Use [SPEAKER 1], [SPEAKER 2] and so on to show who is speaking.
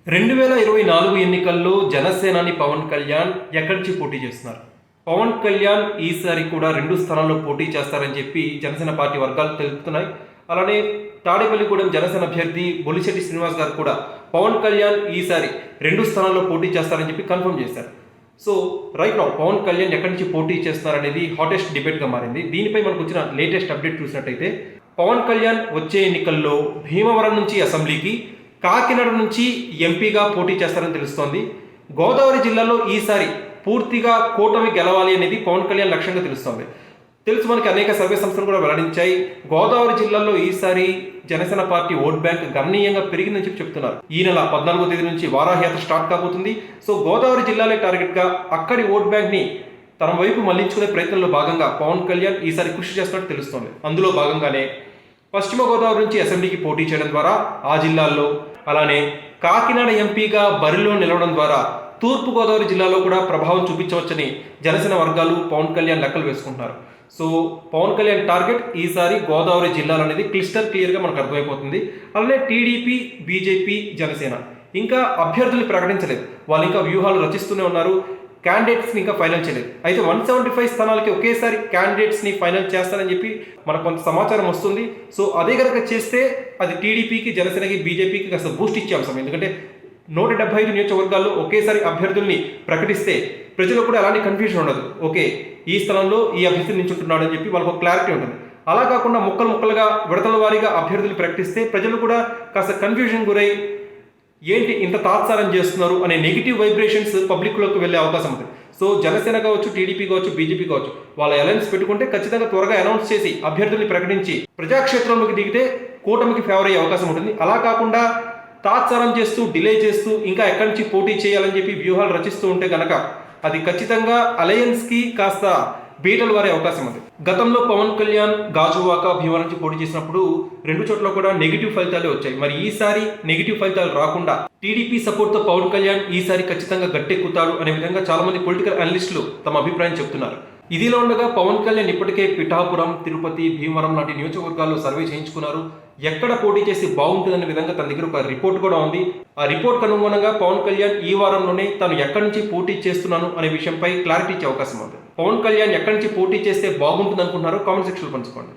[SPEAKER 1] 2024 ఎన్నికల్లో జనసేనాని పవన్ కళ్యాణ్ ఎక్కడి నుంచి పోటీ చేస్తున్నారు. పవన్ కళ్యాణ్ ఈసారి కూడా 2 స్థానాల్లో పోటీ చేస్తారని చెప్పి జనసేన పార్టీ వర్గాలు తెలుపుతున్నాయి. అలానే తాడేపల్లిగూడెం జనసేన అభ్యర్థి బొలిశెట్టి శ్రీనివాస్ గారు కూడా పవన్ కళ్యాణ్ ఈసారి 2 స్థానాల్లో పోటీ చేస్తారని చెప్పి కన్ఫర్మ్ చేశారు. So right now Pawan Kalyan ఎక్కడి నుంచి పోటీ చేస్తున్నారనేది హాటెస్ట్ డిబేట్గా మారింది. దీనిపై మనకు వచ్చిన లేటెస్ట్ అప్డేట్ చూసినట్టయితే పవన్ కళ్యాణ్ వచ్చే ఎన్నికల్లో భీమవరం నుంచి అసెంబ్లీకి, కాకినాడ నుంచి ఎంపీగా పోటీ చేస్తారని తెలుస్తోంది. గోదావరి జిల్లాలో ఈసారి పూర్తిగా కూటమి గెలవాలి అనేది పవన్ కళ్యాణ్ లక్ష్యంగా తెలుస్తోంది. మనకి అనేక సర్వే సంస్థలు కూడా వెల్లడించాయి. గోదావరి జిల్లాలో ఈసారి జనసేన పార్టీ ఓట్ బ్యాంక్ గణనీయంగా పెరిగిందని చెప్తున్నారు. ఈ నెల 14వ తేదీ నుంచి వారాహయాత్ర స్టార్ట్ కాబోతుంది. సో గోదావరి జిల్లాలే టార్గెట్గా అక్కడి ఓట్ బ్యాంక్ని తన వైపు మళ్లించుకునే ప్రయత్నంలో భాగంగా పవన్ కళ్యాణ్ ఈసారి కృషి చేస్తున్నట్టు తెలుస్తోంది. అందులో భాగంగానే పశ్చిమ గోదావరి నుంచి అసెంబ్లీకి పోటీ చేయడం ద్వారా ఆ జిల్లాల్లో, అలానే కాకినాడ ఎంపీగా బరిలో నిలవడం ద్వారా తూర్పు గోదావరి జిల్లాలో కూడా ప్రభావం చూపించవచ్చని జనసేన వర్గాలు పవన్ కళ్యాణ్ లెక్కలు వేసుకుంటున్నారు. సో పవన్ కళ్యాణ్ టార్గెట్ ఈసారి గోదావరి జిల్లాలు అనేది క్లియర్గా మనకు అర్థమైపోతుంది. అలానే టీడీపీ, బీజేపీ, జనసేన ఇంకా అభ్యర్థుల్ని ప్రకటించలేదు. వాళ్ళు ఇంకా వ్యూహాలు రచిస్తూనే ఉన్నారు. క్యాండిడేట్స్ని ఇంకా ఫైనల్ చేయలేదు. అయితే 175 స్థానాలకి ఒకేసారి క్యాండిడేట్స్ని ఫైనల్ చేస్తారని చెప్పి మనకు కొంత సమాచారం వస్తుంది. సో అదే కనుక చేస్తే అది టీడీపీకి, జనసేనకి, బీజేపీకి కాస్త బూస్ట్ ఇచ్చే అంశం. ఎందుకంటే 175 నియోజకవర్గాల్లో ఒకేసారి అభ్యర్థుల్ని ప్రకటిస్తే ప్రజలు కూడా ఎలాంటి కన్ఫ్యూజన్ ఉండదు. ఓకే, ఈ స్థలంలో ఈ అభ్యర్థి నించుంటున్నాడు అని చెప్పి వాళ్ళకు క్లారిటీ ఉంటుంది. అలా కాకుండా ముక్కలుగా విడతల వారీగా అభ్యర్థులు ప్రకటిస్తే ప్రజలు కూడా కాస్త కన్ఫ్యూజన్ గురై ఏంటి ఇంత తాత్సారం చేస్తున్నారు అనే నెగిటివ్ వైబ్రేషన్స్ పబ్లిక్లోకి వెళ్ళే అవకాశం ఉంది. సో జనసేన కావచ్చు, టీడీపీ కావచ్చు, బీజేపీ కావచ్చు, వాళ్ళ అలయన్స్ పెట్టుకుంటే ఖచ్చితంగా త్వరగా అనౌన్స్ చేసి అభ్యర్థుల్ని ప్రకటించి ప్రజాక్షేత్రంలోకి దిగితే కూటమికి ఫేవర్ అయ్యే అవకాశం ఉంటుంది. అలా కాకుండా తాత్సారం చేస్తూ, డిలే చేస్తూ ఇంకా ఎక్కడి నుంచి పోటీ చేయాలని చెప్పి వ్యూహాలు రచిస్తూ ఉంటే కనుక అది ఖచ్చితంగా అలయన్స్కి కాస్త బీటలు వారే అవకాశం ఉంది. గతంలో పవన్ కళ్యాణ్ గాజువాక, భీమవరం నుంచి పోటీ చేసినప్పుడు 2 చోట్ల కూడా నెగిటివ్ ఫలితాలే వచ్చాయి. మరి ఈసారి నెగిటివ్ ఫలితాలు రాకుండా టీడీపీ సపోర్ట్తో పవన్ కళ్యాణ్ ఈసారి ఖచ్చితంగా గట్టెక్కుతాడు అనే విధంగా చాలా మంది పొలిటికల్ అనలిస్టులు తమ అభిప్రాయం చెప్తున్నారు. ఇదిలో ఉండగా పవన్ కళ్యాణ్ ఇప్పటికే పిఠాపురం, తిరుపతి, భీమవరం లాంటి నియోజకవర్గాల్లో సర్వే చేయించుకున్నారు. ఎక్కడ పోటీ చేసి బాగుంటుందనే విధంగా తన దగ్గర ఒక రిపోర్ట్ కూడా ఉంది. ఆ రిపోర్ట్ అనుగుణంగా పవన్ కళ్యాణ్ ఈ వారంలోనే తాను ఎక్కడి నుంచి పోటీ చేస్తున్నాను అనే విషయంపై క్లారిటీ ఇచ్చే అవకాశం ఉంది. పవన్ కళ్యాణ్ ఎక్కడి నుంచి పోటీ చేస్తే బాగుంటుంది అనుకుంటున్నారో కామెంట్ సెక్షన్లో పంచుకోండి.